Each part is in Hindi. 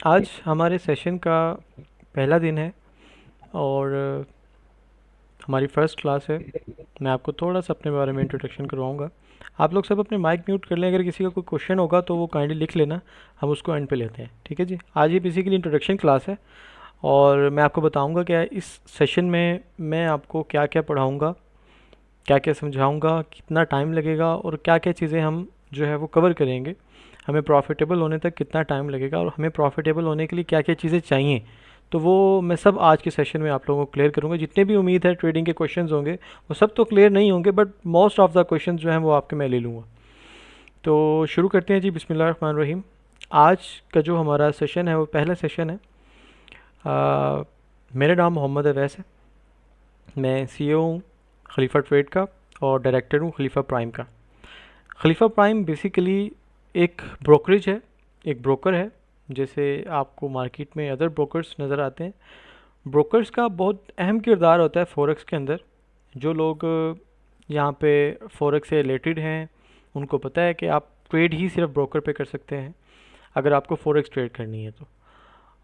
आज हमारे सेशन का पहला दिन है और हमारी फ़र्स्ट क्लास है। मैं आपको थोड़ा सा अपने बारे में इंट्रोडक्शन करवाऊँगा। आप लोग सब अपने माइक म्यूट कर लें, अगर किसी का कोई क्वेश्चन होगा तो वो काइंडली लिख लेना, हम उसको एंड पे लेते हैं, ठीक है जी। आज ये बेसिकली इंट्रोडक्शन क्लास है और मैं आपको बताऊँगा क्या इस सेशन में मैं आपको क्या क्या पढ़ाऊँगा, क्या क्या समझाऊँगा, कितना टाइम लगेगा और क्या क्या चीज़ें हम जो है वो कवर करेंगे। हमें प्रॉफिटेबल होने तक कितना टाइम लगेगा और हमें प्रॉफिटेबल होने के लिए क्या क्या चीज़ें चाहिए, तो वो मैं सब आज के सेशन में आप लोगों को क्लियर करूँगा। जितने भी उम्मीद है ट्रेडिंग के क्वेश्चंस होंगे वो सब तो क्लियर नहीं होंगे, but most of the questions जो हैं वो आपके मैं ले लूँगा। तो शुरू करते हैं जी, बिस्मिल्लाह रहमान रहीम। आज का जो हमारा सेशन है वो पहला सेशन है। मेरा नाम मोहम्मद अवैस है, मैं सीईओ हूँ खलीफा ट्रेड का और डायरेक्टर हूँ खलीफा प्राइम का। खलीफा प्राइम बेसिकली एक ब्रोकरेज है, एक ब्रोकर है। जैसे आपको मार्केट में अदर ब्रोकर्स नज़र आते हैं, ब्रोकर्स का बहुत अहम किरदार होता है फॉरेक्स के अंदर। जो लोग यहाँ पे फॉरेक्स से रिलेटेड हैं उनको पता है कि आप ट्रेड ही सिर्फ ब्रोकर पे कर सकते हैं अगर आपको फॉरेक्स ट्रेड करनी है तो।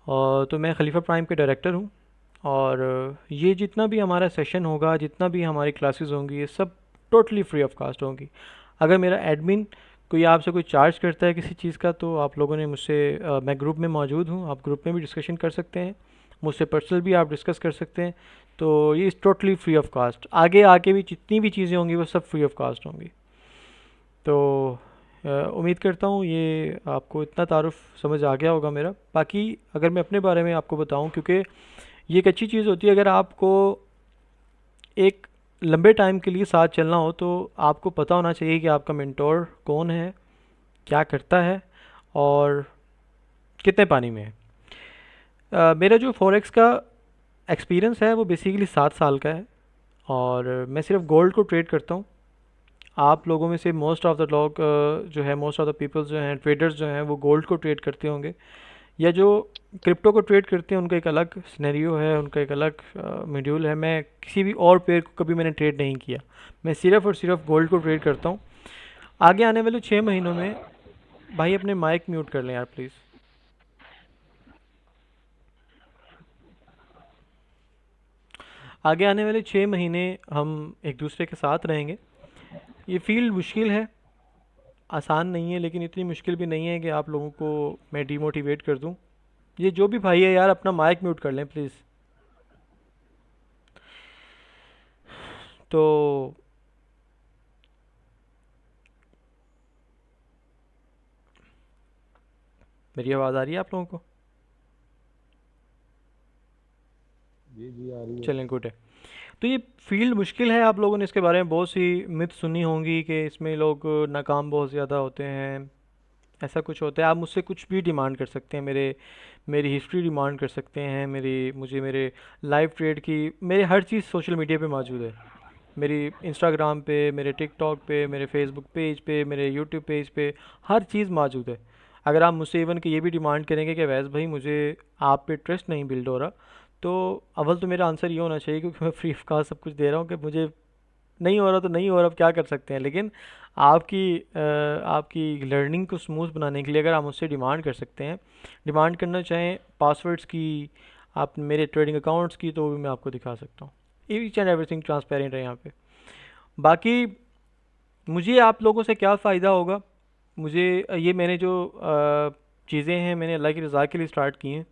और तो मैं खलीफा प्राइम के डायरेक्टर हूँ और ये जितना भी हमारा सेशन होगा, जितना भी हमारी क्लासेस होंगी, ये सब टोटली फ्री ऑफ कास्ट होंगी। अगर मेरा एडमिन कोई आपसे कोई चार्ज करता है किसी चीज़ का तो आप लोगों ने मुझसे मैं ग्रुप में मौजूद हूँ, आप ग्रुप में भी डिस्कशन कर सकते हैं, मुझसे पर्सनल भी आप डिस्कस कर सकते हैं। तो ये टोटली फ्री ऑफ कास्ट, आगे आके भी जितनी भी चीज़ें होंगी वो सब फ्री ऑफ कास्ट होंगी। तो उम्मीद करता हूँ ये आपको इतना तारुफ समझ आ गया होगा मेरा। बाकी अगर मैं अपने बारे में आपको बताऊँ, क्योंकि ये एक अच्छी चीज़ होती है, अगर आपको एक लंबे टाइम के लिए साथ चलना हो तो आपको पता होना चाहिए कि आपका मेंटोर कौन है, क्या करता है और कितने पानी में है। मेरा जो फॉरेक्स का एक्सपीरियंस है वो बेसिकली 7 साल का है और मैं सिर्फ गोल्ड को ट्रेड करता हूँ। आप लोगों में से मोस्ट ऑफ द लोग जो है, मोस्ट ऑफ द पीपल्स जो हैं, ट्रेडर्स जो हैं, वो गोल्ड को ट्रेड करते होंगे, या जो क्रिप्टो को ट्रेड करते हैं उनका एक अलग सिनेरियो है, उनका एक अलग मॉड्यूल है। मैं किसी भी और पेयर को कभी मैंने ट्रेड नहीं किया, मैं सिर्फ और सिर्फ गोल्ड को ट्रेड करता हूँ। आगे आने वाले 6 महीनों में, भाई अपने माइक म्यूट कर लें यार प्लीज़। आगे आने वाले 6 महीने हम एक दूसरे के साथ रहेंगे। ये फील्ड मुश्किल है, आसान नहीं है, लेकिन इतनी मुश्किल भी नहीं है कि आप लोगों को मैं डीमोटिवेट कर दूं। ये जो भी भाई है यार, अपना माइक म्यूट कर लें प्लीज़। तो मेरी आवाज़ आ रही है आप लोगों को? जी जी आ रही है। चलें, गुड है। तो ये फील्ड मुश्किल है, आप लोगों ने इसके बारे में बहुत सी मिथ सुनी होंगी कि इसमें लोग नाकाम बहुत ज़्यादा होते हैं, ऐसा कुछ होता है। आप मुझसे कुछ भी डिमांड कर सकते हैं, मेरी हिस्ट्री डिमांड कर सकते हैं, मेरे लाइव ट्रेड की, मेरे हर चीज़ सोशल मीडिया पे मौजूद है। मेरी इंस्टाग्राम पे, मेरे टिकटॉक पे, मेरे फेसबुक पेज पे, मेरे यूट्यूब पेज पे हर चीज़ मौजूद है। अगर आप मुझसे इवन कि ये भी डिमांड करेंगे कि वैस भाई मुझे आप पे ट्रस्ट नहीं बिल्ड हो रहा, तो अव्वल तो मेरा आंसर ये होना चाहिए, क्योंकि मैं फ्री ऑफ कास्ट सब कुछ दे रहा हूँ, कि मुझे नहीं हो रहा तो नहीं हो रहा, अब क्या कर सकते हैं। लेकिन आपकी लर्निंग को स्मूथ बनाने के लिए अगर आप मुझसे डिमांड कर सकते हैं, डिमांड करना चाहें पासवर्ड्स की, आप मेरे ट्रेडिंग अकाउंट्स की, तो भी मैं आपको दिखा सकता हूँ। ईच एंड एवरीथिंग ट्रांसपेरेंट है यहाँ पे। बाकी मुझे आप लोगों से क्या फ़ायदा होगा, मुझे ये मैंने जो चीज़ें हैं मैंने अल्लाह की रज़ा के लिए स्टार्ट की हैं।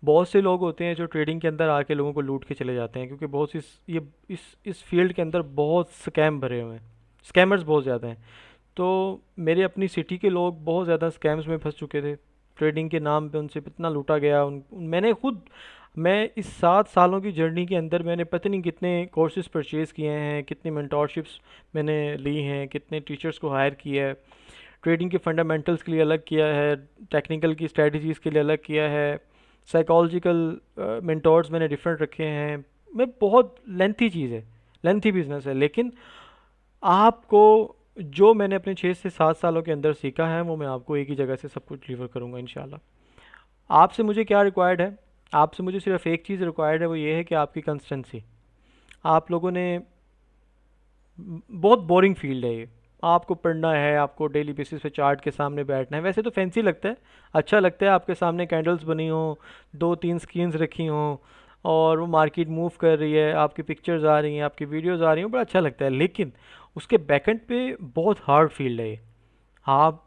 बहुत से लोग होते हैं जो ट्रेडिंग के अंदर आके लोगों को लूट के चले जाते हैं, क्योंकि बहुत सी ये इस फील्ड के अंदर बहुत स्कैम भरे हुए हैं, स्कैमर्स बहुत ज़्यादा हैं। तो मेरे अपनी सिटी के लोग बहुत ज़्यादा स्कैम्स में फंस चुके थे, ट्रेडिंग के नाम पे उनसे इतना लूटा गया। मैंने खुद, मैं इस 7 सालों की जर्नी के अंदर मैंने पता नहीं कितने कोर्सेज परचेज़ किए हैं, कितनी मेंटोरशिप्स मैंने ली हैं, कितने टीचर्स को हायर किया है, ट्रेडिंग के फंडामेंटल्स के लिए अलग किया है, टेक्निकल की स्ट्रेटजीज़ के लिए अलग किया है, साइकोलॉजिकल मेंटोर्स मैंने डिफरेंट रखे हैं। मैं बहुत लेंथी चीज़ है, लेंथी बिजनेस है, लेकिन आपको जो मैंने अपने 6 से 7 सालों के अंदर सीखा है वो मैं आपको एक ही जगह से सब कुछ डिलीवर करूँगा इंशाल्लाह। आपसे मुझे क्या रिक्वायर्ड है? आपसे मुझे सिर्फ एक चीज़ रिक्वायर्ड है, वो ये है कि आपकी कंसिस्टेंसी। आप लोगों ने, बहुत बोरिंग फील्ड है ये, आपको पढ़ना है, आपको डेली बेसिस पे चार्ट के सामने बैठना है। वैसे तो फैंसी लगता है, अच्छा लगता है, आपके सामने कैंडल्स बनी हों, दो तीन स्क्रीन्स रखी हों और वो मार्केट मूव कर रही है, आपकी पिक्चर्स आ रही हैं, आपकी वीडियोस आ रही हैं, बड़ा अच्छा लगता है। लेकिन उसके बैकएंड पे बहुत हार्ड फील्ड है ये। आप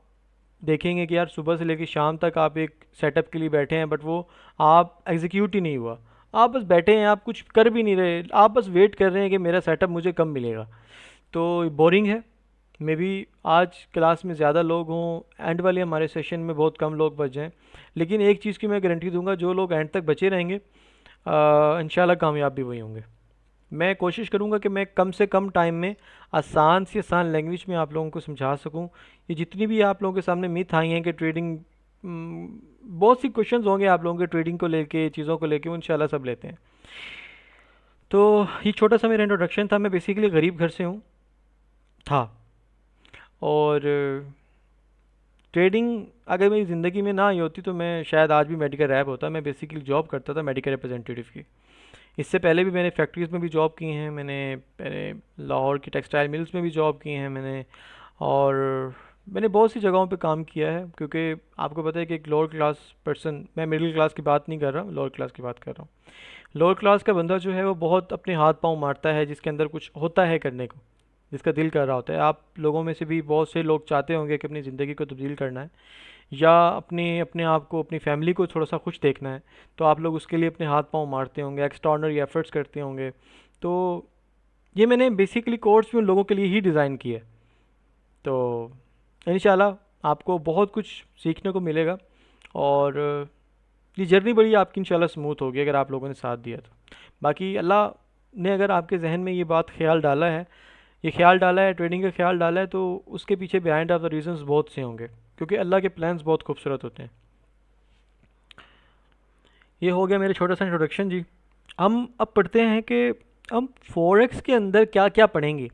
देखेंगे कि यार सुबह से लेकर शाम तक आप एक सेटअप के लिए बैठे हैं, बट वो आप एग्जीक्यूट ही नहीं हुआ। आप बस बैठे हैं, आप कुछ कर भी नहीं रहे, आप बस वेट कर रहे हैं कि मेरा सेटअप मुझे कब मिलेगा। तो बोरिंग है। मे बी आज क्लास में ज़्यादा लोग हों, एंड वाले हमारे सेशन में बहुत कम लोग बच जाएं, लेकिन एक चीज़ की मैं गारंटी दूंगा, जो लोग एंड तक बचे रहेंगे इंशाल्लाह कामयाब भी वही होंगे। मैं कोशिश करूंगा कि मैं कम से कम टाइम में आसान से आसान लैंग्वेज में आप लोगों को समझा सकूं। ये जितनी भी आप लोगों के सामने मिथ आई हैं कि ट्रेडिंग, बहुत सी क्वेश्चंस होंगे आप लोगों के ट्रेडिंग को लेके, चीज़ों को लेके, वो इंशाल्लाह सब लेते हैं। तो ये छोटा सा मेरा इंट्रोडक्शन था। मैं बेसिकली गरीब घर से हूँ, था। और ट्रेडिंग अगर मेरी ज़िंदगी में ना आई होती तो मैं शायद आज भी मेडिकल रैप होता। मैं बेसिकली जॉब करता था मेडिकल रिप्रेजेंटेटिव की। इससे पहले भी मैंने फैक्ट्रीज़ में भी जॉब की हैं, मैंने लाहौर की टेक्सटाइल मिल्स में भी जॉब की हैं मैंने। और मैंने बहुत सी जगहों पे काम किया है, क्योंकि आपको पता है कि एक लोअर क्लास पर्सन, मैं मिडिल क्लास की बात नहीं कर रहा हूँ, लोअर क्लास की बात कर रहा हूँ। लोअर क्लास का बंदा जो है वो बहुत अपने हाथ पांव मारता है, जिसके अंदर कुछ होता है करने को, जिसका दिल कर रहा होता है। आप लोगों में से भी बहुत से लोग चाहते होंगे कि अपनी ज़िंदगी को तब्दील करना है, या अपने अपने आप को, अपनी फैमिली को थोड़ा सा खुश देखना है, तो आप लोग उसके लिए अपने हाथ पांव मारते होंगे, एक्स्ट्राऑर्डिनरी एफर्ट्स करते होंगे। तो ये मैंने बेसिकली कोर्स भी उन लोगों के लिए ही डिज़ाइन किया है। तो इंशाल्लाह आपको बहुत कुछ सीखने को मिलेगा, और ये जर्नी बड़ी आपकी इंशाल्लाह स्मूथ होगी अगर आप लोगों ने साथ दिया तो। बाकी अल्लाह ने अगर आपके जहन में ये बात ख्याल डाला है, ये ख्याल डाला है, ट्रेडिंग का ख्याल डाला है, तो उसके पीछे बिहाइंड ऑफ द रीजंस बहुत से होंगे, क्योंकि अल्लाह के प्लान्स बहुत खूबसूरत होते हैं। ये हो गया मेरा छोटा सा इंट्रोडक्शन जी। हम अब पढ़ते हैं कि हम फॉरेक्स के अंदर क्या क्या पढ़ेंगे,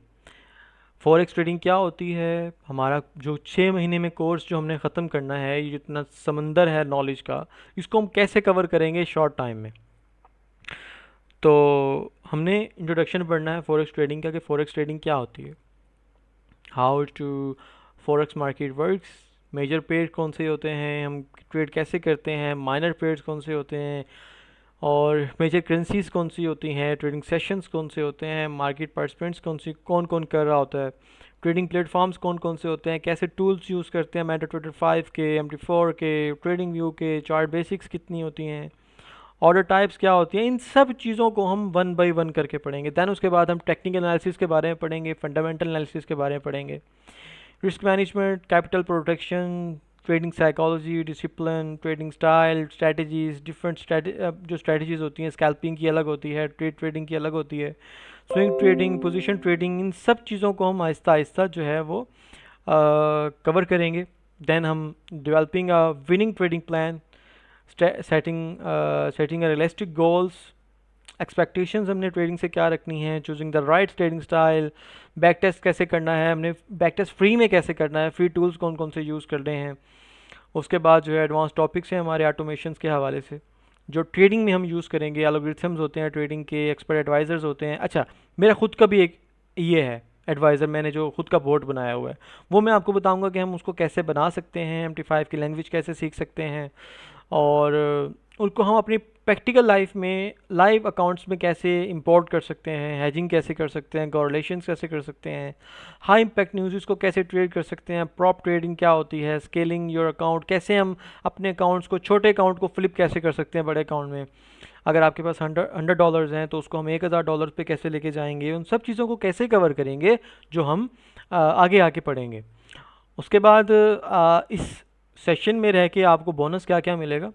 फॉरेक्स ट्रेडिंग क्या होती है। हमारा जो 6 महीने में कोर्स जो हमने ख़त्म करना है, ये जितना समंदर है नॉलेज का, इसको हम कैसे कवर करेंगे शॉर्ट टाइम में। तो हमने इंट्रोडक्शन पढ़ना है फॉरेक्स ट्रेडिंग का, कि फॉरेक्स ट्रेडिंग क्या होती है, how to forex market works, major pair कौन से होते हैं, हम ट्रेड कैसे करते हैं, माइनर पेयर्स कौन से होते हैं, और मेजर करेंसीज कौन सी होती हैं, ट्रेडिंग सेशंस कौन से होते हैं, मार्केट पार्टिसिपेंट्स कौन कौन कर रहा होता है, ट्रेडिंग प्लेटफॉर्म्स कौन कौन से होते हैं, कैसे टूल्स यूज़ करते हैं, MetaTrader 5 के, MT4 के, ट्रेडिंग व्यू के, चार्ट बेसिक्स कितनी होती हैं, ऑर्डर टाइप्स क्या होती हैं। इन सब चीज़ों को हम वन बाय वन करके पढ़ेंगे। दैन उसके बाद हम टेक्निकल एनालिसिस के बारे में पढ़ेंगे, फंडामेंटल एनालिसिस के बारे में पढ़ेंगे, risk management, capital protection, trading psychology, discipline, trading style, strategies, जो स्ट्रेटजीज होती हैं, स्कैल्पिंग की अलग होती है, ट्रेडिंग की अलग होती है, स्विंग ट्रेडिंग, पोजीशन ट्रेडिंग, इन सब चीज़ों को हम आहिस्ता आहिस्ता जो है वो कवर करेंगे। देन हम developing a winning trading plan, setting realistic goals, expectations हमने ट्रेडिंग से क्या रखनी है, choosing the right trading style, back test कैसे करना है, हमने बैक टेस्ट फ्री में कैसे करना है, फ्री टूल्स कौन कौन से यूज़ कर रहे हैं। उसके बाद जो है एडवांस टॉपिक्स हैं हमारे ऑटोमेशंस के हवाले से, जो ट्रेडिंग में हम यूज़ करेंगे। एल्गोरिथम्स होते हैं ट्रेडिंग के, एक्सपर्ट एडवाइज़र्स होते हैं। अच्छा, मेरा खुद का भी एक ये है एडवाइज़र, मैंने जो खुद का बोर्ड बनाया हुआ है, वो मैं आपको बताऊंगा कि हम उसको कैसे बना सकते हैं, MT5 की लैंग्वेज कैसे सीख सकते हैं, और उनको हम अपनी प्रैक्टिकल लाइफ में लाइव अकाउंट्स में कैसे इंपोर्ट कर सकते हैं, हेजिंग कैसे कर सकते हैं, कॉरलेशंस कैसे कर सकते हैं, हाई इम्पैक्ट न्यूज़ को कैसे ट्रेड कर सकते हैं, प्रॉप ट्रेडिंग क्या होती है, स्केलिंग योर अकाउंट, कैसे हम अपने अकाउंट्स को, छोटे अकाउंट को फ्लिप कैसे कर सकते हैं बड़े अकाउंट में। अगर आपके पास $100 हैं तो उसको हम $1000 पे कैसे लेके जाएंगे, उन सब चीज़ों को कैसे कवर करेंगे, जो हम आगे आके पढ़ेंगे। उसके बाद इस सेशन में रह के आपको बोनस क्या क्या मिलेगा,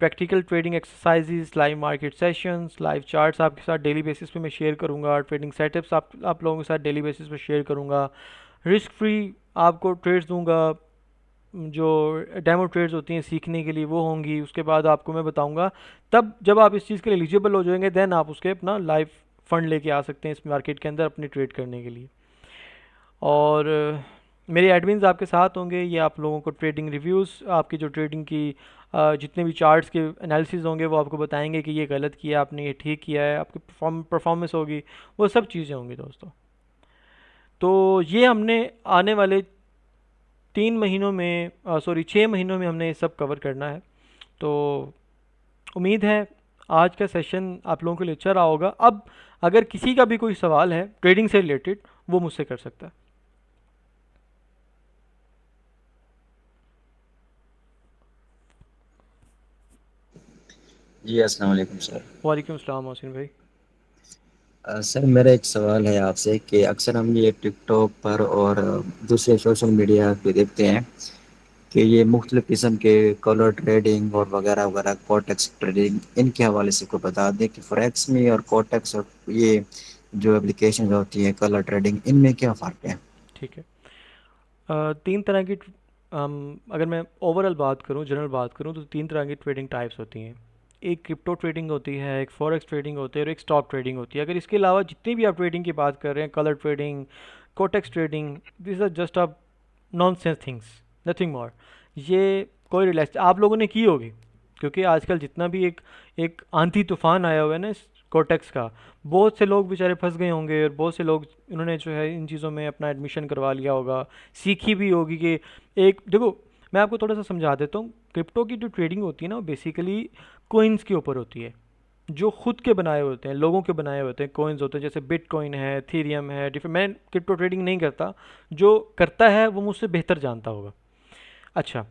practical trading exercises, live market sessions, live charts आपके साथ डेली बेसिस पे मैं शेयर करूंगा, ट्रेडिंग सेटअप्स आप लोगों के साथ डेली बेसिस पे शेयर करूंगा, रिस्क फ्री आपको ट्रेड्स दूंगा, जो डेमो ट्रेड्स होती हैं सीखने के लिए वो होंगी। उसके बाद आपको मैं बताऊंगा, तब जब आप इस चीज़ के लिए एलिजिबल हो जाएंगे, देन आप उसके अपना लाइव फंड लेके आ सकते हैं इस मार्केट के अंदर अपने ट्रेड करने के लिए। और मेरे एडमिन्स आपके साथ होंगे, ये आप लोगों को ट्रेडिंग रिव्यूज़, आपकी जो ट्रेडिंग की जितने भी चार्ट्स के एनालिसिस होंगे वो आपको बताएंगे कि ये गलत किया आपने, ये ठीक किया है, आपकी परफॉर्मेंस होगी, वो सब चीज़ें होंगी दोस्तों। तो ये हमने आने वाले 3 महीनों में, सॉरी 6 महीनों में हमने ये सब कवर करना है। तो उम्मीद है आज का सेशन आप लोगों के लिए अच्छा रहा होगा। अब अगर किसी का भी कोई सवाल है ट्रेडिंग से रिलेटेड, वो मुझसे कर सकता है। जी अस्सलाम वालेकुम सर। वालेकुम अस्सलाम मोहसिन भाई। सर मेरा एक सवाल है आपसे कि अक्सर हम ये टिकटॉक पर और दूसरे सोशल मीडिया पे देखते हैं कि ये मुख्तलिफ किस्म के कलर ट्रेडिंग और वगैरह वगैरह कोटेक्स ट्रेडिंग, इनके हवाले से को बता दें कि फॉरेक्स में और कोटेक्स और ये जो एप्लीकेशन होती है कलर ट्रेडिंग, इनमें क्या फ़र्क है? ठीक है। 3 तरह की अगर मैं ओवरऑल बात करूं, जनरल बात करूं, तो 3 तरह की ट्रेडिंग टाइप्स होती हैं। एक क्रिप्टो ट्रेडिंग होती है, एक फॉरेक्स ट्रेडिंग होती है और एक स्टॉक ट्रेडिंग होती है। अगर इसके अलावा जितनी भी आप ट्रेडिंग की बात कर रहे हैं, colour trading, Quotex trading, this are just a nonsense things, nothing more. ये कोई रिलैक्स आप लोगों ने की होगी, क्योंकि आजकल जितना भी एक एक आंधी तूफान आया हुआ है ना इस कोटेक्स का, बहुत से लोग बेचारे फंस गए होंगे और बहुत से लोग इन्होंने जो है इन चीज़ों में अपना एडमिशन करवा लिया होगा, सीखी भी होगी कि एक देखो, मैं आपको थोड़ा सा समझा देता हूँ। क्रिप्टो की जो ट्रेडिंग होती है ना, वो बेसिकली कोइंस के ऊपर होती है, जो खुद के बनाए हुए होते हैं, लोगों के बनाए हुए होते हैं कोइंस होते हैं, जैसे बिटकॉइन है, थीरियम है, डिफरेंट। मैं क्रिप्टो ट्रेडिंग नहीं करता, जो करता है वो मुझसे बेहतर जानता होगा। अच्छा,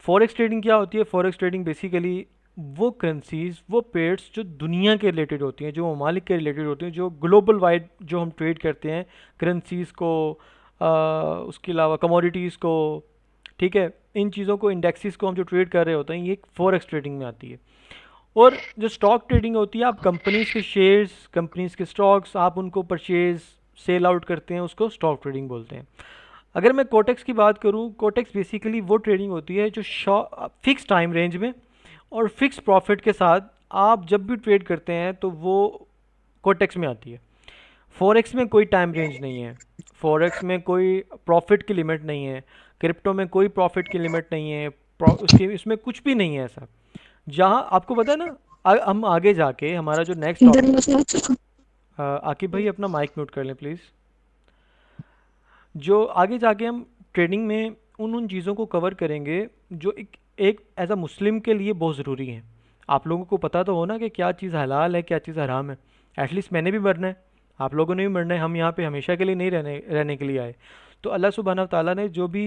फॉरेक्स ट्रेडिंग क्या होती है? फॉरेक्स ट्रेडिंग बेसिकली वो करेंसीज, वो पेयर्स जो दुनिया के रिलेटेड होती हैं, जो ममालिक के रिलेटेड होती हैं, जो ग्लोबल वाइड जो हम ट्रेड करते हैं, करेंसीज को, उसके अलावा कमोडिटीज़ को, ठीक है, इन चीज़ों को, इंडेक्सेस को हम जो ट्रेड कर रहे होते हैं, ये फॉरेक्स ट्रेडिंग में आती है। और जो स्टॉक ट्रेडिंग होती है, आप कंपनीज के शेयर्स, कंपनीज के स्टॉक्स, आप उनको परचेज सेल आउट करते हैं, उसको स्टॉक ट्रेडिंग बोलते हैं। अगर मैं कोटेक्स की बात करूं, कोटेक्स बेसिकली वो ट्रेडिंग होती है जो फिक्स टाइम रेंज में और फिक्स प्रॉफिट के साथ आप जब भी ट्रेड करते हैं तो वो कोटेक्स में आती है। फॉरेक्स में कोई टाइम रेंज नहीं है, फॉरेक्स में कोई प्रॉफिट की लिमिट नहीं है, क्रिप्टो में कोई प्रॉफिट की लिमिट नहीं है, उसके इसमें कुछ भी नहीं है ऐसा। जहाँ आपको पता है ना, हम आगे जाके हमारा जो नेक्स्ट टॉपिक, आकिब भाई अपना माइक म्यूट कर लें प्लीज़। जो आगे जाके हम ट्रेडिंग में उन उन चीज़ों को कवर करेंगे जो एक एक एज अ मुस्लिम के लिए बहुत ज़रूरी है। आप लोगों को पता तो हो ना कि क्या चीज़ हलाल है, क्या चीज़ हराम है। एटलीस्ट मैंने भी मरना है, आप लोगों ने भी मरना है, हम यहाँ पे हमेशा के लिए नहीं रहने रहने के लिए आए। तो अल्लाह सुब्हानहू व तआला ने जो भी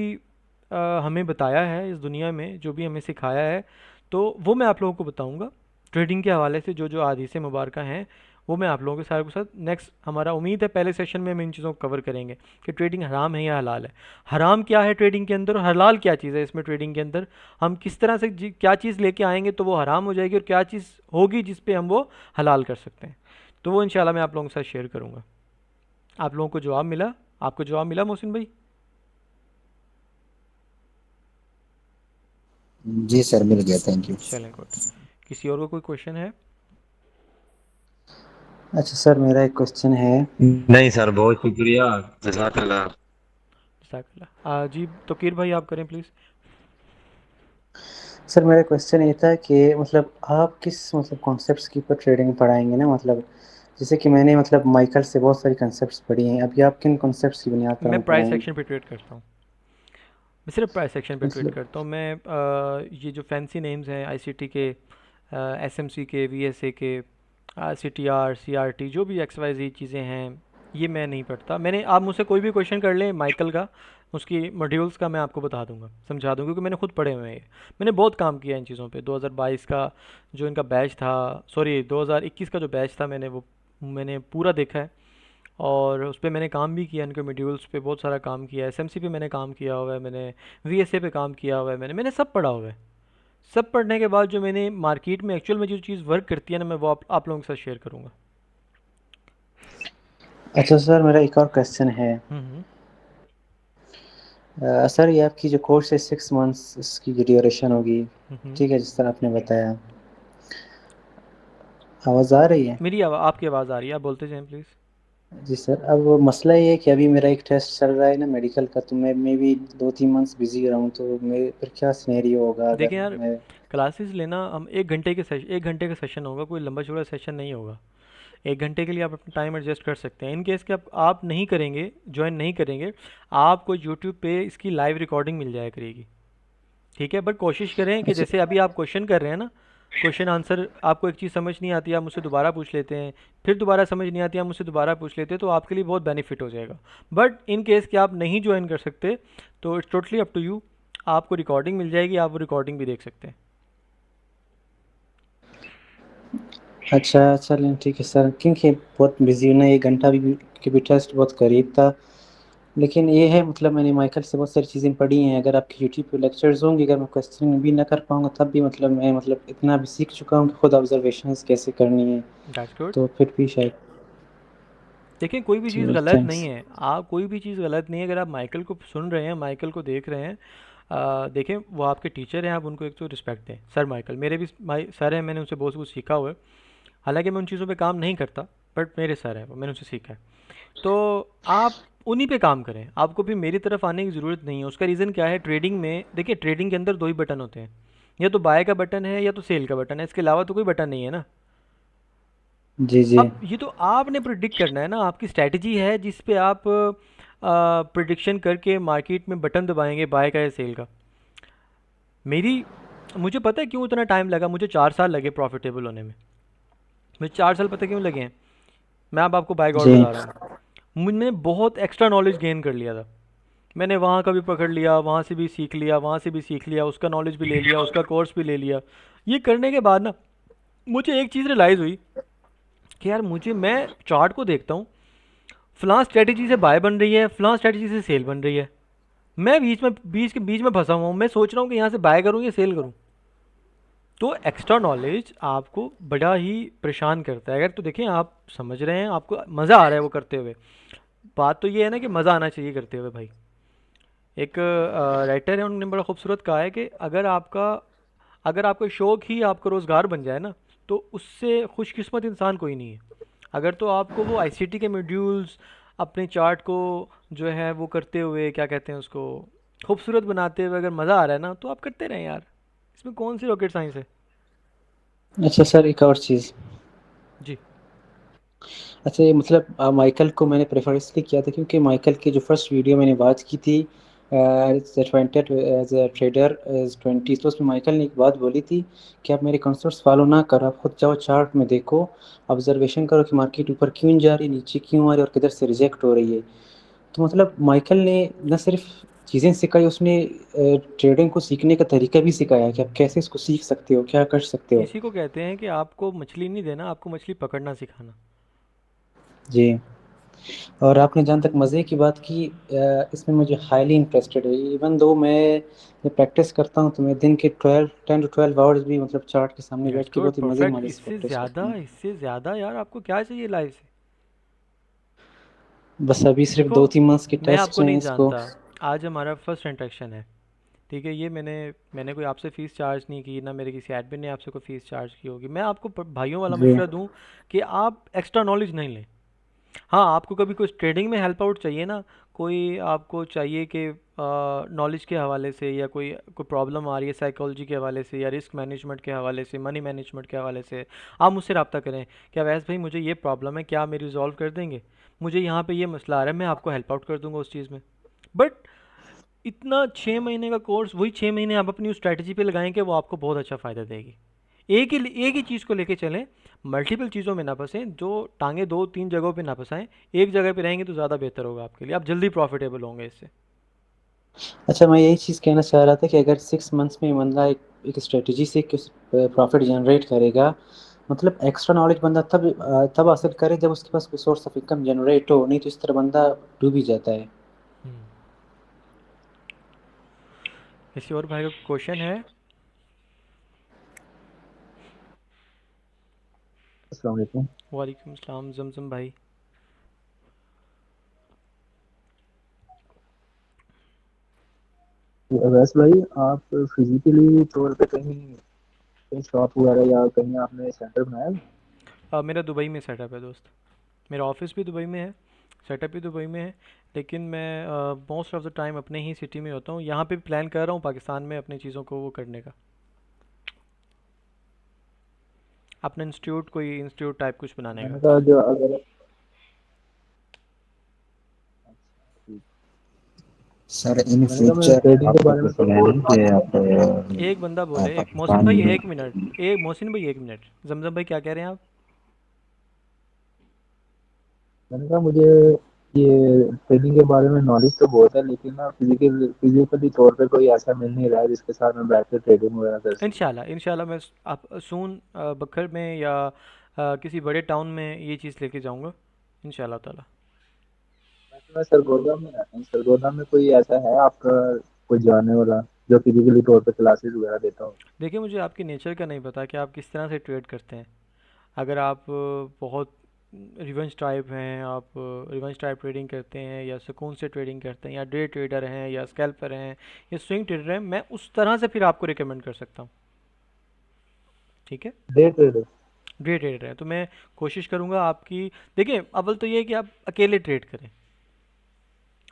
हमें बताया है इस दुनिया में, जो भी हमें सिखाया है, तो वो मैं आप लोगों को बताऊँगा। ट्रेडिंग के हवाले से जो जो आदिस मुबारक हैं, वो मैं आप लोगों के सारे के साथ नेक्स्ट, हमारा उम्मीद है पहले सेशन में हम इन चीज़ों को कवर करेंगे कि ट्रेडिंग हराम है या हलाल है, हराम क्या है ट्रेडिंग के अंदर और हलाल क्या चीज़ है इसमें ट्रेडिंग के अंदर। हम किस तरह से क्या चीज़ लेके आएंगे तो वो हराम हो जाएगी और क्या चीज़ होगी जिस पे हम वो हलाल कर सकते हैं। तो वो इंशाल्लाह मैं आप लोगों के साथ शेयर करूँगा। आप लोगों को जवाब मिला? आपको जवाब मिला मोहसिन भाई? जी सर, मिल गया, थैंक यू। चलें, गुड। किसी और को कोई क्वेश्चन है? अच्छा सर, मेरा एक क्वेश्चन है। नहीं सर, बहुत शुक्रिया। जज़ाकल्लाह। जज़ाकल्लाह। जी तोकीर भाई आप करें प्लीज़। सर मेरा क्वेश्चन ये था कि मतलब आप किस मतलब कॉन्सेप्ट्स के ऊपर ट्रेडिंग पढ़ाएंगे ना, मतलब जैसे कि मैंने मतलब माइकल से बहुत सारी कॉन्सेप्ट्स पढ़ी हैं, अभी आप किन कॉन्सेप्ट्स की बुनियाद पर मैं हमें प्राइस पढ़ाएंगे? एक्शन पे ट्रेड करता हूँ, मैं सिर्फ प्राइस सेक्शन पे ट्रेड मतलब करता हूँ। मैं ये जो फैंसी नेम्स हैं आईसीटी के, एसएमसी के, वीएसए के, सीटीआर, सीआरटी, जो भी एक्स वाई जी चीज़ें हैं, ये मैं नहीं पढ़ता। मैंने, आप मुझसे कोई भी क्वेश्चन कर लें माइकल का, उसकी मॉड्यूल्स का, मैं आपको बता दूंगा, समझा दूंगा, क्योंकि मैंने खुद पढ़े हुए हैं ये। मैंने बहुत काम किया इन चीज़ों पे। 2022 का जो इनका बैच था, सॉरी 2021 का जो बैच था, मैंने वो मैंने पूरा देखा है और उस पे मैंने काम भी किया, इनके मॉड्यूल्स पे बहुत सारा काम किया है, एसएमसी पे मैंने काम किया हुआ है, मैंने वीएसए पे काम किया हुआ है, मैंने सब पढ़ा हुआ है। सब पढ़ने के बाद जो मैंने मार्केट में एक्चुअल में जो चीज़ वर्क करती है ना, मैं वो आप लोगों के साथ शेयर करूँगा। अच्छा सर, मेरा एक और क्वेश्चन है। हम्म। सर ये आपकी जो कोर्स है 6 मंथ्स इसकी जो ड्यूरेशन होगी, हम्म। ठीक है, जिस तरह आपने बताया, आवाज़ आ रही है? आपकी आवाज़ आ रही है, आप बोलते जाएं प्लीज़। जी सर, अब मसला ये है कि अभी मेरा एक टेस्ट चल रहा है ना मेडिकल का, तो मैं भी 2-3 मंथ्स बिजी रहूँ, तो मेरे फिर क्या सिनेरियो होगा देखिए अगर यार, मैं। क्लासेस लेना, हम 1 घंटे के 1 घंटे का सेशन होगा, कोई लंबा चौड़ा सेशन नहीं होगा। 1 घंटे के लिए आप अपना टाइम एडजस्ट कर सकते हैं। इन केस कि आप नहीं करेंगे, ज्वाइन नहीं करेंगे, आपको यूट्यूब पे इसकी लाइव रिकॉर्डिंग मिल जाया करेगी। ठीक है, बट कोशिश करें कि अच्छा। जैसे अभी आप क्वेश्चन कर रहे हैं ना, क्वेश्चन आंसर आपको एक चीज़ समझ नहीं आती, आप मुझसे दोबारा पूछ लेते हैं, फिर दोबारा समझ नहीं आती, आप मुझसे दोबारा पूछ लेते हैं, तो आपके लिए बहुत बेनिफिट हो जाएगा। बट इन केस कि आप नहीं ज्वाइन कर सकते, तो it's totally up to you, आपको रिकॉर्डिंग मिल जाएगी, आप वो रिकॉर्डिंग भी देख सकते हैं। अच्छा चलें ठीक है सर, क्योंकि बहुत बिजी हूँ ना, 1 घंटा भी कि भी टेस्ट बहुत करीब था। लेकिन ये है मतलब मैंने माइकल से बहुत सारी चीज़ें पढ़ी हैं, अगर आपके यूट्यूब पे लेक्चर्स होंगे, अगर मैं क्वेश्चन भी ना कर पाऊँगा तब भी मतलब मैं मतलब इतना भी सीख चुका हूँ कि खुद ऑब्जर्वेशंस कैसे करनी है, दैट्स गुड। तो फिर भी शायद। देखिए, कोई भी चीज़ तो गलत नहीं थैंक्स। है, आप कोई भी चीज़ गलत नहीं है। अगर आप माइकल को सुन रहे हैं, माइकल को देख रहे हैं, देखें वो आपके टीचर हैं, आप उनको एक तो रिस्पेक्ट दें। सर माइकल मेरे भी माई सर हैं, मैंने उनसे बहुत कुछ सीखा हुआ है। हालांकि मैं उन चीज़ों पे काम नहीं करता, बट मेरे सर हैं वो, मैंने उनसे सीखा है। तो आप उन्हीं पे काम करें, आपको भी मेरी तरफ आने की ज़रूरत नहीं है। उसका रीज़न क्या है, ट्रेडिंग में देखिए, ट्रेडिंग के अंदर 2 ही बटन होते हैं, या तो बाय का बटन है या तो सेल का बटन है, इसके अलावा तो कोई बटन नहीं है ना। जी जी। अब ये तो आपने प्रिडिक्ट करना है ना, आपकी स्ट्रैटेजी है जिस पे आप प्रिडिक्शन करके मार्केट में बटन दबाएंगे, बाय का या सेल का। मेरी मुझे पता है क्यों इतना टाइम लगा, मुझे 4 साल लगे प्रॉफिटेबल होने में। मुझे 4 साल पता है क्यों लगे हैं, मैं अब आपको बाय गॉड जी। बता रहा हूँ। मैंने बहुत एक्स्ट्रा नॉलेज गेन कर लिया था। मैंने वहाँ का भी पकड़ लिया, वहाँ से भी सीख लिया, वहाँ से भी सीख लिया, उसका नॉलेज भी ले लिया, उसका कोर्स भी ले लिया। ये करने के बाद ना मुझे एक चीज़ रियलाइज़ हुई कि यार, मुझे मैं चार्ट को देखता हूँ, फलां स्ट्रेटजी से बाय बन रही है, फलां स्ट्रेटजी से सेल बन रही है। मैं बीच में फंसा हुआ हूँ, मैं सोच रहा हूँ कि यहाँ से बाय करूँ या सेल करूँ। तो एक्स्ट्रा नॉलेज आपको बड़ा ही परेशान करता है। अगर तो देखें, आप समझ रहे हैं, आपको मज़ा आ रहा है वो करते हुए, बात तो ये है ना कि मज़ा आना चाहिए करते हुए भाई। एक राइटर है, उन्होंने बड़ा खूबसूरत कहा है कि अगर आपका शौक ही आपका रोज़गार बन जाए ना, तो उससे खुशकिस्मत इंसान कोई नहीं है। अगर तो आपको वो आईसीटी के मॉड्यूल्स अपने चार्ट को जो है वो करते हुए, क्या कहते हैं उसको, खूबसूरत बनाते हुए अगर मज़ा आ रहा है ना, तो आप करते रहें यार, इसमें कौन सी रॉकेट साइंस है। अच्छा सर, एक और चीज़। जी। अच्छा ये मतलब माइकल को मैंने प्रेफर इसलिए किया था क्योंकि माइकल की जो फर्स्ट वीडियो मैंने बात की थी एज अ ट्रेडर एज 20, तो उसमें माइकल ने एक बात बोली थी कि आप मेरे कॉन्सेप्ट्स फॉलो ना करो, आप खुद जाओ चार्ट में देखो, ऑब्जर्वेशन करो कि मार्केट ऊपर क्यों जा रही है, नीचे क्यों आ रही है और किधर से रिजेक्ट हो रही है। तो मतलब माइकल ने न सिर्फ चीज़ें सिखाई, उसने ट्रेडिंग को सीखने का तरीका भी सिखाया कि आप कैसे इसको सीख सकते हो, क्या कर सकते हो। इसी को कहते हैं कि आपको मछली नहीं देना, आपको मछली पकड़ना सिखाना। जी। और आपने जहाँ तक मज़े की बात की, इसमें मुझे हाईली इंटरेस्टेड है। इवन दो मैं ये प्रैक्टिस करता हूँ तो मैं दिन के 10 to 12 आवर्स भी मतलब चार्ट के सामने बैठ दैट्स के गुड, बहुत ही मज़े परफेक्ट। मज़े से इससे प्रैक्टिस करता ज़्यादा हूँ। इससे ज़्यादा यार आपको क्या चाहिए लाइफ से। बस अभी सिर्फ देखो, 2-3 मंथ्स के मैं टेस्ट आपको हैं नहीं इसको। जानता, आज हमारा फर्स्ट इंटरेक्शन है। ठीक है, ये मैंने कोई आपसे फ़ीस चार्ज नहीं की, ना मेरे किसी एडमिन ने आपसे कोई फ़ीस चार्ज की होगी। मैं आपको भाइयों वाला जी। मशवरा दूं कि आप एक्स्ट्रा नॉलेज नहीं लें। हाँ, आपको कभी कुछ ट्रेडिंग में हेल्प आउट चाहिए ना, कोई आपको चाहिए कि नॉलेज के हवाले से, या कोई कोई प्रॉब्लम आ रही है साइकोलॉजी के हवाले से, या रिस्क मैनेजमेंट के हवाले से, मनी मैनेजमेंट के हवाले से, आप मुझसे रब्ता करें। क्या वैस भाई, मुझे ये प्रॉब्लम है, क्या आप मेरी रिजॉल्व कर देंगे, मुझे यहाँ पे ये मसला आ रहा है, मैं आपको हेल्प आउट कर दूंगा उस चीज़ में। बट इतना 6 महीने का कोर्स, वही 6 महीने आप अपनी उस स्ट्रैटेजी पे लगाएंगे, वो आपको बहुत अच्छा फ़ायदा देगी। एक ही चीज़ को लेके चलें, मल्टीपल चीज़ों में ना फंसें, जो टांगे 2-3 जगहों पे ना फंसाएं। एक जगह पे रहेंगे तो ज़्यादा बेहतर होगा आपके लिए, आप जल्दी प्रॉफिटेबल होंगे इससे। अच्छा, मैं यही चीज़ कहना चाह रहा था कि अगर 6 मंथ्स में बंदा एक स्ट्रेटजी से कुछ प्रॉफिट जनरेट करेगा, मतलब एक्स्ट्रा नॉलेज बंदा तब हासिल करे जब उसके पास कोई सोर्स ऑफ इनकम जनरेट हो, नहीं तो इस तरह बंदा डूब ही जाता है। हम्म। किसी और भाई का क्वेश्चन है? अस्सलाम वालेकुम। वालेकुम अस्सलाम जमजम भाई। वैसे भाई, आप फिजिकली तौर पे कहीं कहीं शॉप वगैरह या कहीं आपने सेंटर बनाया है? मेरा दुबई में सेटअप है दोस्त, मेरा ऑफिस भी दुबई में है, सेटअप भी दुबई में है। लेकिन मैं मोस्ट ऑफ द टाइम अपने ही सिटी में होता हूँ। यहाँ पे प्लान कर रहा हूँ पाकिस्तान में अपनी चीज़ों को वो करने का। अपना इंस्टीट्यूट, कोई इंस्टीट्यूट टाइप कुछ बनाने का। मैंने कहा जो अगर सर इन मैंने कहा मैं फ्यूचर ट्रेडिंग के आपका बारे कोई में थोड़ा प्लान है कि आप एक बंदा बोले, एक मोहसिन पाकिस्तान भाई में। एक मिनट, एक मोहसिन भाई एक मिनट, जमजम भाई क्या कह रहे हैं आप? मैंने कहा मुझे ये ट्रेडिंग के बारे में नॉलेज तो बहुत है, लेकिन ना फिजिकली तौर पे कोई ऐसा मिल नहीं रहा है जिसके साथ मैं बैठ कर ट्रेडिंग वगैरह कर सकूँ। इंशाल्लाह इंशाल्लाह मैं आप सून बखर में या किसी बड़े टाउन में ये चीज़ लेके जाऊंगा इंशाल्लाह ताला। वैसे मैं सरगोदा में रहता हूँ, सरगोदा में कोई ऐसा है आपका, कोई जानने वाला जो फिजिकली तौर पे क्लासेस वगैरह देता हो? देखिए मुझे आपकी नेचर का नहीं पता कि आप किस तरह से ट्रेड करते हैं। अगर आप बहुत रिवेंज टाइप हैं, आप रिवेंज टाइप ट्रेडिंग करते हैं या सुकून से ट्रेडिंग करते हैं या डे ट्रेडर हैं या स्कैल्पर हैं या स्विंग ट्रेडर हैं, मैं उस तरह से फिर आपको रिकमेंड कर सकता हूँ। ठीक है। Day trader? डे ट्रेडर हैं तो मैं कोशिश करूँगा आपकी। देखिए अव्वल तो ये है कि आप अकेले ट्रेड करें।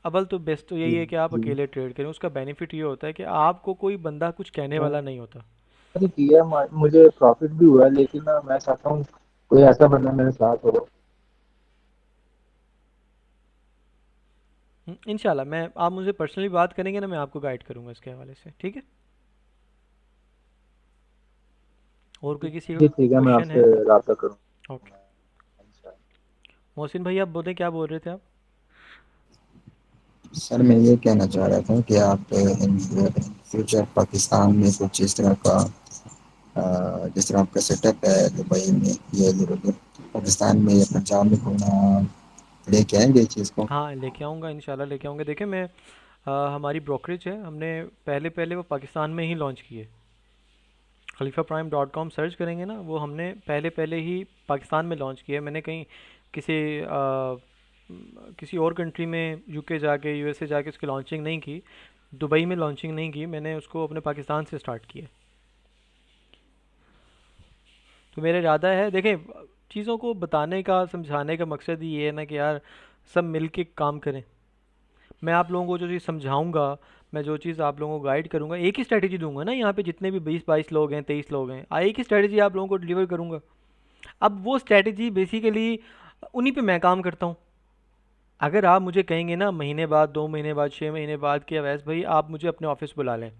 अव्वल तो बेस्ट तो यही जी है कि आप जी। अकेले ट्रेड करें। उसका बेनिफिट ये होता है कि आपको कोई बंदा कुछ कहने वाला नहीं होता। मैंने किया, मुझे प्रॉफिट भी हुआ है, लेकिन ना मैं चाहता हूँ कोई ऐसा बंदा मेरे साथ हो। इंशाल्लाह मैं, आप मुझे पर्सनली बात करेंगे ना, मैं आपको गाइड करूँगा इसके हवाले से। ठीक है। और कोई किसी जी ठीक है, मैं क्वेश्चन आपसे है? रब्ता करूँ। ओके। मोहसिन भाई आप बोले, क्या बोल रहे थे आप? सर मैं ये कहना चाह रहा था कि आप इन फ्यूचर पाकिस्तान में कुछ इस तरह का जिस तरह आपका सेटअप है दुबई में, ये इधर उधर पाकिस्तान में या पंजाब में घूमना लेके आएंगे इस चीज़ को। हाँ लेके आऊँगा, इंशाल्लाह लेके आऊँगा। देखिए मैं हमारी ब्रोकरेज है, हमने पहले पहले वो पाकिस्तान में ही लॉन्च की है। खलीफाप्राइम.com सर्च करेंगे ना, वो हमने पहले पहले ही पाकिस्तान में लॉन्च किया है। मैंने कहीं किसी किसी और कंट्री में, यूके जाके, यूएसए जाके उसकी लॉन्चिंग नहीं की, दुबई में लॉन्चिंग नहीं की, मैंने उसको अपने पाकिस्तान से स्टार्ट किया। तो मेरा इरादा है, देखें चीज़ों को बताने का, समझाने का मकसद ही ये है ना कि यार सब मिल के काम करें। मैं आप लोगों को जो चीज़ समझाऊंगा, मैं जो चीज़ आप लोगों को गाइड करूंगा, एक ही स्ट्रैटेजी दूंगा ना। यहाँ पे जितने भी 20-22 लोग हैं, 23 लोग हैं, एक ही स्ट्रैटेजी आप लोगों को डिलीवर करूंगा। अब वो स्ट्रैटेजी बेसिकली उन्हीं पे मैं काम करता हूँ। अगर आप मुझे कहेंगे ना महीने बाद, 2 महीने बाद, 6 महीने बाद कि अवैस भाई आप मुझे अपने ऑफिस बुला लें,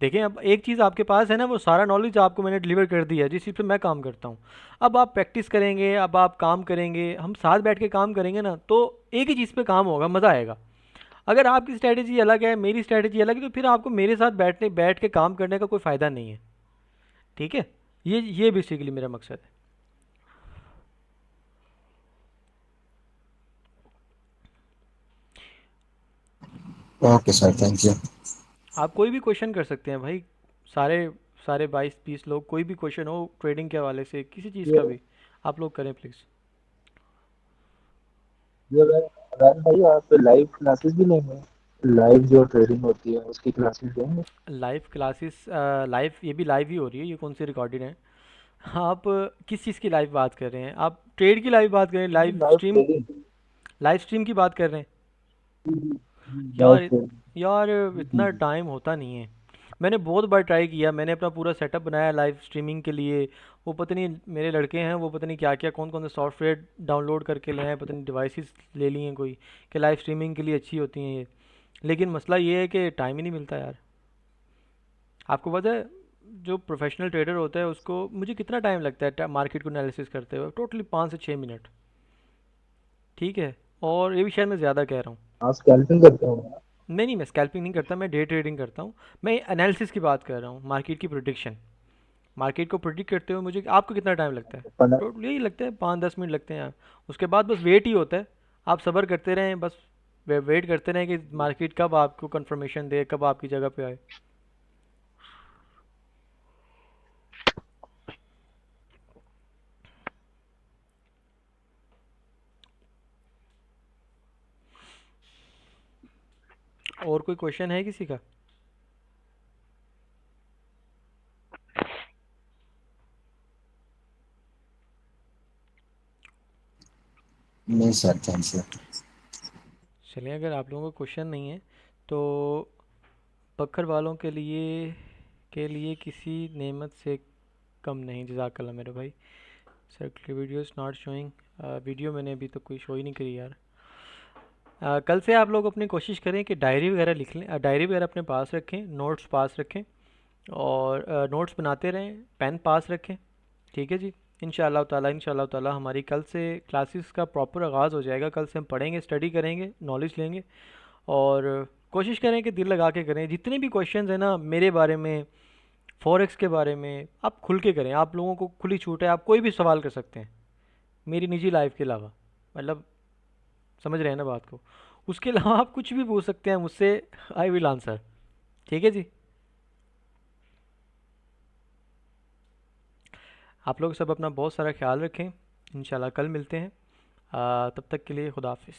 देखें अब एक चीज़ आपके पास है ना, वो सारा नॉलेज आपको मैंने डिलीवर कर दिया है जिस चीज़ पे मैं काम करता हूँ। अब आप प्रैक्टिस करेंगे, अब आप काम करेंगे, हम साथ बैठ के काम करेंगे ना, तो एक ही चीज़ पे काम होगा, मज़ा आएगा। अगर आपकी स्ट्रैटेजी अलग है, मेरी स्ट्रैटेजी अलग है, तो फिर आपको मेरे साथ बैठ के काम करने का कोई फ़ायदा नहीं है। ठीक है। ये बेसिकली मेरा मकसद है। Okay sir, thank you. आप कोई भी क्वेश्चन कर सकते हैं भाई। सारे सारे 22-20 लोग, कोई भी क्वेश्चन हो ट्रेडिंग के हवाले से, किसी चीज़ ये का भी, आप लोग करें प्लीज़। ये रैन भाई, आप लाइव क्लासेस भी लेंगे? लाइव जो ट्रेडिंग होती है उसकी क्लासेस देंगे? लाइव क्लासेस, लाइव, ये भी लाइव ही हो रही है, ये कौन सी रिकॉर्डेड है? आप किस चीज़ की लाइव बात कर रहे हैं? आप ट्रेड की लाइव बात कर रहे हैं, live live stream? Trading. Live stream की बात कर रहे हैं? लाइव यार ट्रेडिंग। यार इतना टाइम होता नहीं है। मैंने बहुत बार ट्राई किया, मैंने अपना पूरा सेटअप बनाया लाइव स्ट्रीमिंग के लिए। वो पता नहीं मेरे लड़के हैं, वो पता नहीं क्या क्या, कौन कौन से सॉफ्टवेयर डाउनलोड करके लाए हैं, पता नहीं डिवाइसेस ले लिए हैं कोई, कि लाइव स्ट्रीमिंग के लिए अच्छी होती हैं ये। लेकिन मसला ये है कि टाइम ही नहीं मिलता यार। आपको पता है जो प्रोफेशनल ट्रेडर होता है उसको, मुझे कितना टाइम लगता है मार्केट को एनालिसिस करते हुए? टोटली 5 से 6 मिनट। ठीक है। और ये भी शायद मैं ज़्यादा कह रहा हूँ। आप स्कैल्पिंग करते हो? नहीं नहीं, मैं स्कैल्पिंग नहीं करता, मैं डे ट्रेडिंग करता हूँ। मैं एनालिसिस की बात कर रहा हूँ, मार्केट की प्रोडिक्शन। मार्केट को प्रोडिक्ट करते हुए मुझे, आपको कितना टाइम लगता है? पंद्रह। टोटल यही लगता है, 5-10 मिनट लगते हैं। उसके बाद बस वेट ही होता है। आप सब्र करते रहें बस। वेट करते रहें कि मार्केट कब आपको कंफर्मेशन दे, कब आपकी जगह पे आए। और कोई क्वेश्चन है किसी का? नहीं सर, थैंक यू। चलिए अगर आप लोगों को क्वेश्चन नहीं है तो बकर वालों के लिए किसी नेमत से कम नहीं, जज़ाकल्लाह मेरे भाई। Circular video is not showing, video मैंने अभी तो कोई शो ही नहीं करी यार। कल से आप लोग अपनी कोशिश करें कि डायरी वगैरह लिख लें, डायरी वगैरह अपने पास रखें, नोट्स पास रखें और नोट्स बनाते रहें, पेन पास रखें, ठीक है जी। इंशाल्लाह ताला हमारी कल से क्लासेस का प्रॉपर आगाज़ हो जाएगा। कल से हम पढ़ेंगे, स्टडी करेंगे, नॉलेज लेंगे और कोशिश करें कि दिल लगा के करें। जितने भी क्वेश्चंस हैं ना मेरे बारे में, फॉरेक्स के बारे में, आप खुल के करें। आप लोगों को खुली छूट है, आप कोई भी सवाल कर सकते हैं मेरी निजी लाइफ के अलावा, मतलब समझ रहे हैं ना बात को। उसके अलावा आप कुछ भी पूछ सकते हैं मुझसे, आई विल आंसर, ठीक है जी। आप लोग सब अपना बहुत सारा ख्याल रखें, इंशाल्लाह कल मिलते हैं। तब तक के लिए खुदा हाफिज़।